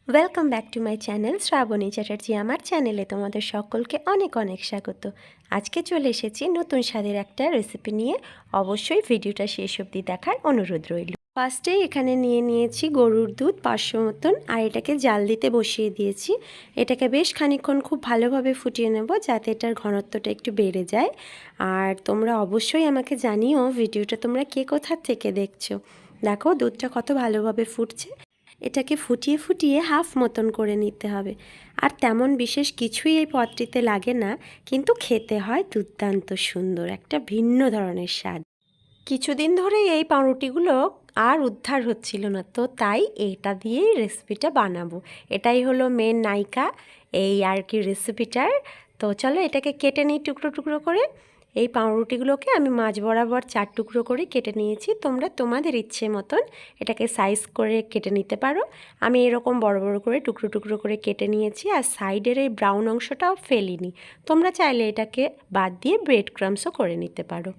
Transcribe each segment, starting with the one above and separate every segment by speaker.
Speaker 1: Welcome back to my channel Shrabani Chatterjee. আমার চ্যানেলে তোমাদের সকলকে অনেক অনেক স্বাগত। আজকে চলে এসেছি নতুন স্বাদের একটা রেসিপি নিয়ে। অবশ্যই ভিডিওটা শেষ অবধি দেখার অনুরোধ রইল। ফার্স্টেই এখানে নিয়ে নিয়েছি গরুর দুধ 500 মতন, আর এটাকে জাল দিতে বসিয়ে দিয়েছি। এটাকে বেশ খানিকক্ষণ খুব ভালোভাবে ফুটিয়ে নেব যাতে এটার ঘনত্বটা একটু বেড়ে যায়। আর তোমরা অবশ্যই আমাকে জানিও ভিডিওটা তোমরা কে কোথা থেকে দেখছো। দেখো দুধটা কত ভালোভাবে ফুটছে। এটাকে ফুটিয়ে ফুটিয়ে হাফ মতন করে নিতে হবে। আর তেমন বিশেষ কিছুই এই পদটিতে লাগে না, কিন্তু খেতে হয় দুর্দান্ত সুন্দর, একটা ভিন্ন ধরনের স্বাদ। কিছুদিন ধরে এই পাউরুটিগুলো আর উদ্ধার হচ্ছিল না, তো তাই এইটা দিয়েই রেসিপিটা বানাবো। এটাই হলো মেন নায়িকা এই আর কি রেসিপিটার। তো চলো এটাকে কেটে নিই টুকরো টুকরো করে। এই পাউরুটিগুলোকে আমি মাঝ বরাবর 4 টুকরো করে কেটে নিয়েছি। তোমরা তোমাদের ইচ্ছে মতন এটাকে সাইজ করে কেটে নিতে পারো। আমি এরকম বড় বড় করে টুকরো টুকরো করে কেটে নিয়েছি, আর সাইডের এই ব্রাউন অংশটাও ফেলিনি। তোমরা চাইলে এটাকে বাদ দিয়ে ব্রেড ক্রামসও করে নিতে পারো।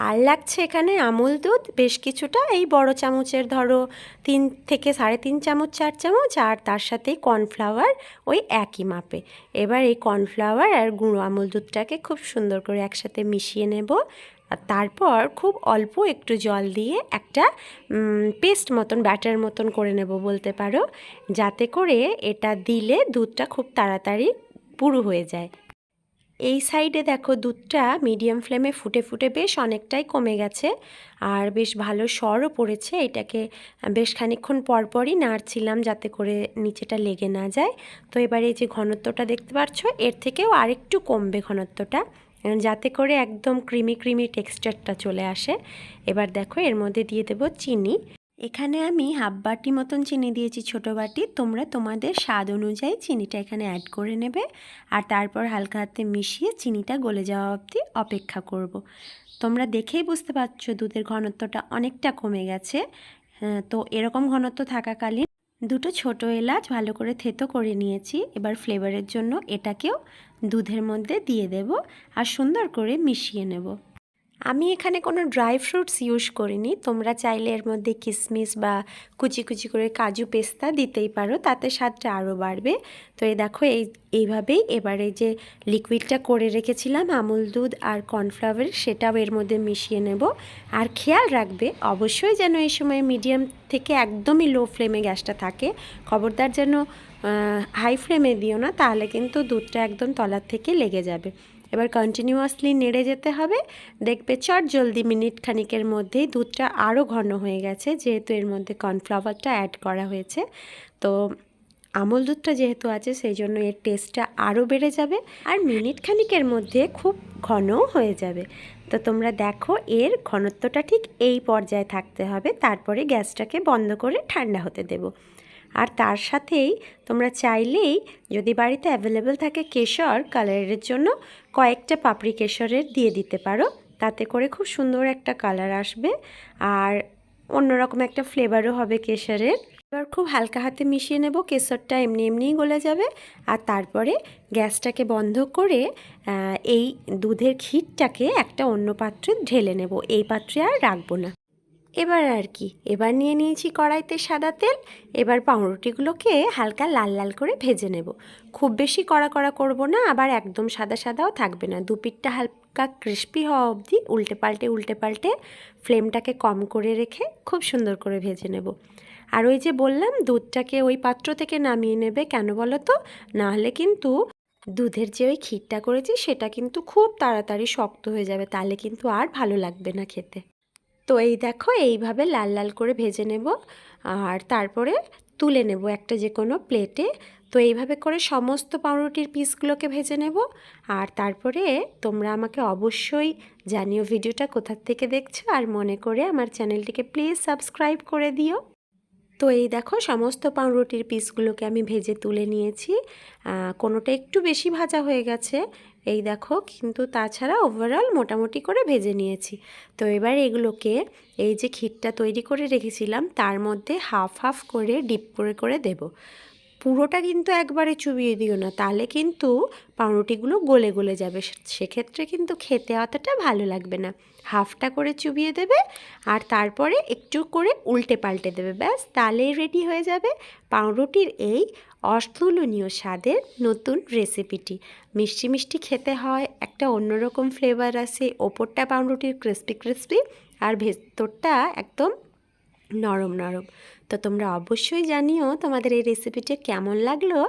Speaker 1: আর লাগছে এখানে আমুল দুধ বেশ কিছুটা, এই বড় চামচের ধরো 3 থেকে 3.5 চামচ 4 চামচ, আর তার সাথেই কর্নফ্লাওয়ার ওই একই মাপে। এবার এই কর্নফ্লাওয়ার আর গুঁড়ো আমুল দুধটাকে খুব সুন্দর করে একসাথে মিশিয়ে নেব। আর তারপর খুব অল্প একটু জল দিয়ে একটা পেস্ট মতন ব্যাটার মতন করে নেব বলতে পারো, যাতে করে এটা দিলে দুধটা খুব তাড়াতাড়ি পুরু হয়ে যায়। এই সাইডে দেখো দুধটা মিডিয়াম ফ্লেমে ফুটে ফুটে বেশ অনেকটাই কমে গেছে, আর বেশ ভালো সরও পড়েছে। এটাকে বেশ খানিকক্ষণ পরপরই নাড়ছিলাম যাতে করে নিচেটা লেগে না যায়। তো এবার এই যে ঘনত্বটা দেখতে পাচ্ছ, এর থেকেও আরেকটু কমবে ঘনত্বটা, যাতে করে একদম ক্রিমি ক্রিমি টেক্সচারটা চলে আসে। এবার দেখো এর মধ্যে দিয়ে দেবো চিনি। এখানে আমি হাফ বাটি মতন চিনি দিয়েছি, ছোটো বাটি। তোমরা তোমাদের স্বাদ অনুযায়ী চিনিটা এখানে অ্যাড করে নেবে, আর তারপর হালকা হাতে মিশিয়ে চিনিটা গলে যাওয়া অবধি অপেক্ষা করব। তোমরা দেখেই বুঝতে পারছো দুধের ঘনত্বটা অনেকটা কমে গেছে। তো এরকম ঘনত্ব থাকাকালীন দুটো ছোটো এলাচ ভালো করে থেতো করে নিয়েছি। এবার ফ্লেভারের জন্য এটাকেও দুধের মধ্যে দিয়ে দেব আর সুন্দর করে মিশিয়ে নেব। আমি এখানে কোনো ড্রাই ফ্রুটস ইউজ করিনি। তোমরা চাইলে এর মধ্যে কিশমিশ বা কুচি কুচি করে কাজু পেস্তা দিতেই পারো, তাতে স্বাদটা আরও বাড়বে। তো এই দেখো এইভাবেই এবারে যে লিকুইডটা করে রেখেছিলাম আমুল দুধ আর কর্নফ্লাওয়ার, সেটাও এর মধ্যে মিশিয়ে নেব। আর খেয়াল রাখবে অবশ্যই যেন এই সময় মিডিয়াম থেকে একদমই লো ফ্লেমে গ্যাসটা থাকে। খবরদার যেন হাই ফ্লেমে দিও না, তাহলে কিন্তু দুধটা একদম তলার থেকে লেগে যাবে। এবার কন্টিনিউয়াসলি নেড়ে যেতে হবে। দেখবে চট জলদি মিনিট খানিকের মধ্যেই দুধটা আরও ঘন হয়ে গেছে, যেহেতু এর মধ্যে কর্নফ্লাওয়ারটা অ্যাড করা হয়েছে। তো আমুল দুধটা যেহেতু আছে সেই জন্য এর টেস্টটা আরও বেড়ে যাবে, আর মিনিট খানিকের মধ্যে খুব ঘনও হয়ে যাবে। তো তোমরা দেখো এর ঘনত্বটা ঠিক এই পর্যায়ে থাকতে হবে। তারপরে গ্যাসটাকে বন্ধ করে ঠান্ডা হতে দেব। আর তার সাথেই তোমরা চাইলেই যদি বাড়িতে অ্যাভেলেবেল থাকে কেশর কালারের জন্য কয়েকটা পাপড়ি কেশরের দিয়ে দিতে পারো, তাতে করে খুব সুন্দর একটা কালার আসবে আর অন্যরকম একটা ফ্লেভারও হবে কেশরের। এবার খুব হালকা হাতে মিশিয়ে নেব, কেশরটা এমনি এমনিই গলে যাবে। আর তারপরে গ্যাসটাকে বন্ধ করে এই দুধের ক্ষীরটাকে একটা অন্য পাত্রে ঢেলে নেব। এই পাত্রে আর রাখবো না। এবার নিয়ে নিয়েছি কড়াইতে সাদা তেল। এবার পাউরুটিগুলোকে হালকা লাল লাল করে ভেজে নেব। খুব বেশি কড়া কড়া করব না, আবার একদম সাদা সাদাও থাকবে না। দুপিঠটা হালকা ক্রিস্পি হওয়া অবধি উল্টে পাল্টে ফ্লেমটাকে কম করে রেখে খুব সুন্দর করে ভেজে নেব। আর ওই যে বললাম দুধটাকে ওই পাত্র থেকে নামিয়ে নেবে, কেন বলো তো? নাহলে কিন্তু দুধের যে ওই ক্ষীরটা করেছি সেটা কিন্তু খুব তাড়াতাড়ি শক্ত হয়ে যাবে, তাহলে কিন্তু আর ভালো লাগবে না খেতে। তো এই দেখো এইভাবে লাল লাল করে ভেজে নেব, আর তারপরে তুলে নেব একটা যে কোনো প্লেটে। তো এইভাবে করে সমস্ত পাউরুটির পিসগুলোকে ভেজে নেব। আর তারপরে তোমরা আমাকে অবশ্যই জানিও ভিডিওটা কোথা থেকে দেখছো, আর মনে করে আমার চ্যানেলটিকে প্লিজ সাবস্ক্রাইব করে দিও। তো এই দেখো সমস্ত পাউরুটির পিসগুলোকে আমি ভেজে তুলে নিয়েছি। কোনোটা একটু বেশি ভাজা হয়ে গেছে এই দেখো, কিন্তু তাছাড়া ওভারঅল মোটামুটি করে ভেজে নিয়েছি। তো এবার এগুলোকে এই যে ক্ষীরটা তৈরি করে রেখেছিলাম তার মধ্যে হাফ হাফ করে ডিপ করে দেব। পুরোটা কিন্তু একবারে চুবিয়ে দিও না, তাহলে কিন্তু পাউরুটিগুলো গলে গলে যাবে, সেক্ষেত্রে কিন্তু খেতে অতটা ভালো লাগবে না। হাফটা করে চুবিয়ে দেবে আর তারপরে একটু করে উল্টে পাল্টে দেবে, ব্যাস তাহলেই রেডি হয়ে যাবে পাউরুটির এই অতুলনীয় স্বাদের নতুন রেসিপিটি। মিষ্টি মিষ্টি খেতে হয়, একটা অন্যরকম ফ্লেভার আসে, ওপরটা পাউরুটির ক্রিস্পি ক্রিস্পি আর ভেতরটা একদম নরম নরম। তো তোমরা অবশ্যই জানিও তোমাদের এই রেসিপিটা কেমন লাগলো,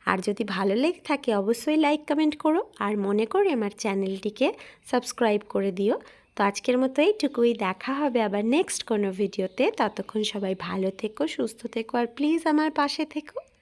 Speaker 1: আর যদি ভালো লেগে থাকে অবশ্যই লাইক কমেন্ট করো, আর মনে করে আমার চ্যানেলটিকে সাবস্ক্রাইব করে দিও। তো আজকের মতো এইটুকুই, দেখা হবে আবার নেক্সট কোনো ভিডিওতে। ততক্ষণ সবাই ভালো থেকো, সুস্থ থেকো, আর প্লিজ আমার পাশে থেকো।